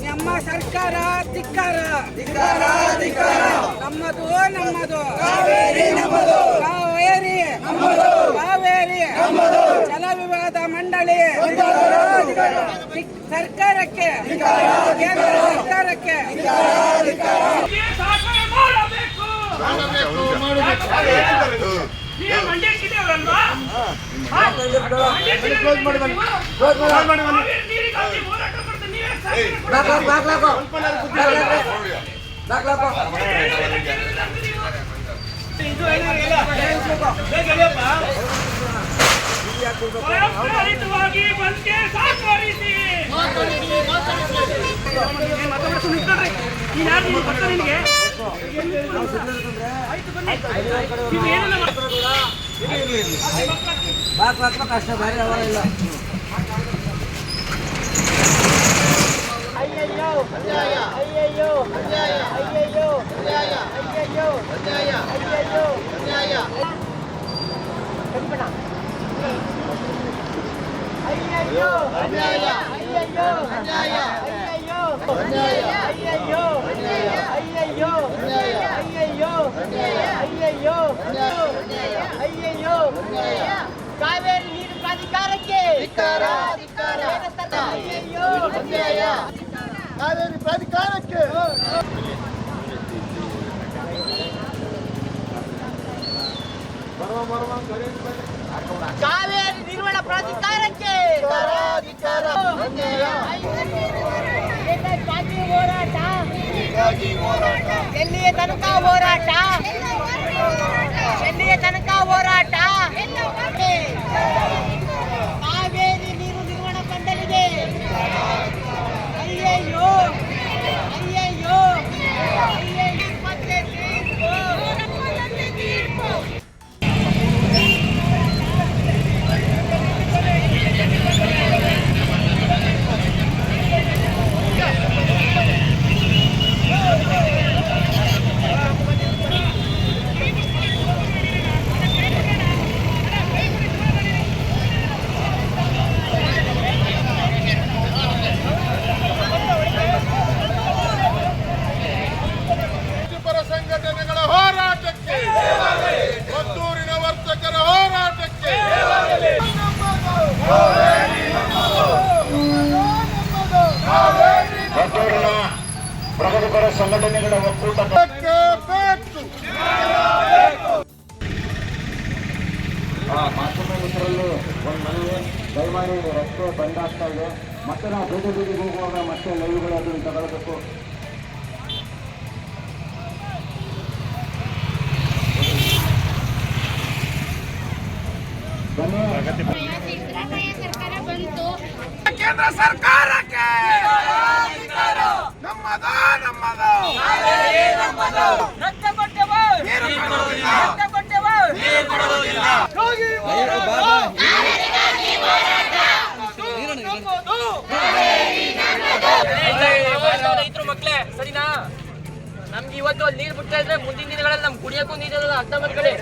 ನಮ್ಮ ಸರ್ಕಾರ ಧಿಕ್ಕಾರ, ನಮ್ಮದು ಕಾವೇರಿ ಜಲ ವಿವಾದ ಮಂಡಳಿ ಸರ್ಕಾರಕ್ಕೆ, ಕೇಂದ್ರ ಸರ್ಕಾರಕ್ಕೆ ಕಷ್ಟ ಬೇರೆ ಇಲ್ಲ. ಅಯ್ಯಯ್ಯೋ ಅನ್ಯಾಯ, ಅಯ್ಯಯ್ಯೋ ಅನ್ಯಾಯ, ಅಯ್ಯಯ್ಯೋ ಅನ್ಯಾಯ, ಅಯ್ಯಯ್ಯೋ ಅನ್ಯಾಯ, ಅಯ್ಯಯ್ಯೋ ಅನ್ಯಾಯ, ಅಯ್ಯಯ್ಯೋ ಅನ್ಯಾಯ, ಅಯ್ಯಯ್ಯೋ ಅನ್ಯಾಯ, ಅಯ್ಯಯ್ಯೋ ಅನ್ಯಾಯ, ಅಯ್ಯಯ್ಯೋ ಅನ್ಯಾಯ, ಅಯ್ಯಯ್ಯೋ ಅನ್ಯಾಯ, ಅಯ್ಯಯ್ಯೋ ಅನ್ಯಾಯ, ಅಯ್ಯಯ್ಯೋ ಅನ್ಯಾಯ, ಅಯ್ಯಯ್ಯೋ ಅನ್ಯಾಯ. ಕಾವೇರಿ ನೀರು ಪ್ರಾಧಿಕಾರಕ್ಕೆ ಧಿಕ್ಕಾರ, ಅಯ್ಯಯ್ಯೋ ಅನ್ಯಾಯ, ಕಾವೇರಿ ಪ್ರಾಧಿಕಾರಕ್ಕೆ, ಕಾವೇರಿ ನಿರ್ವಹಣಾ ಪ್ರಾಧಿಕಾರಕ್ಕೆ ಹೋರಾಟ, ಎಲ್ಲಿಯ ತನಕ ಹೋರಾಟ, ಎಲ್ಲಿಯ ತನಕ ಹೋರಾಟ, ಕಾವೇರಿ ನೀರು ನಿರ್ವಹಣಾ ಮಂಡಳಿಗೆ ಅಯ್ಯಯ್ಯೋ ಅಯ್ಯಯ್ಯೋ ಅಯ್ಯಯ್ಯೋ ಮತ್ತೆ ತೀರ್ಪು. ಸಂಘಟನೆಗಳ ಹೋರಾಟಕ್ಕೆ, ಒತ್ತೂರಿನ ವರ್ತಕರ ಹೋರಾಟಕ್ಕೆ, ಒತ್ತೂರಿನ ಪ್ರಗತಿಪರ ಸಂಘಟನೆಗಳ ಒಕ್ಕೂಟಕ್ಕೆ ಬೇಕು. ಮಾಧ್ಯಮ ಮಿತ್ರರಲ್ಲಿ ಒಂದು ಮನವಿ, ದಯಮಾಡಿ ರಸ್ತೆ ಬಂದ್ ಆಗ್ತಾ ಇದೆ. ಮತ್ತೆ ನಾವು ಬೀದಿ ಬೀದಿಗೆ ಹೋಗುವಾಗ ಮತ್ತೆ ಲೈವ್ಗಳು ಅದನ್ನು ತಗೊಳ್ಬೇಕು. ಕೇಂದ್ರ ಸರ್ಕಾರಕ್ಕೆ ನಮ್ಮದು ರಕ್ತ ಕೊಟ್ಟೆವು, ನೀರು ಕೊಡುವುದಿಲ್ಲ, ರಕ್ತ ಕೊಟ್ಟೆವು, ನೀರು ಕೊಡುವುದಿಲ್ಲ. ರೈತರು ಮಕ್ಕಳೇ ಸರಿನಾ? ನಮ್ಗೆ ಇವತ್ತು ಅಲ್ಲಿ ನೀರು ಬಿಡ್ತಾ ಇದ್ರೆ ಮುಂದಿನ ದಿನಗಳಲ್ಲಿ ನಮ್ಗೆ ಕುಡಿಯೋಕ್ಕೂ ನೀರಿರಲ್ಲ. ಅರ್ಥ ಮಾಡ್ಕೊಳ್ಳಿ.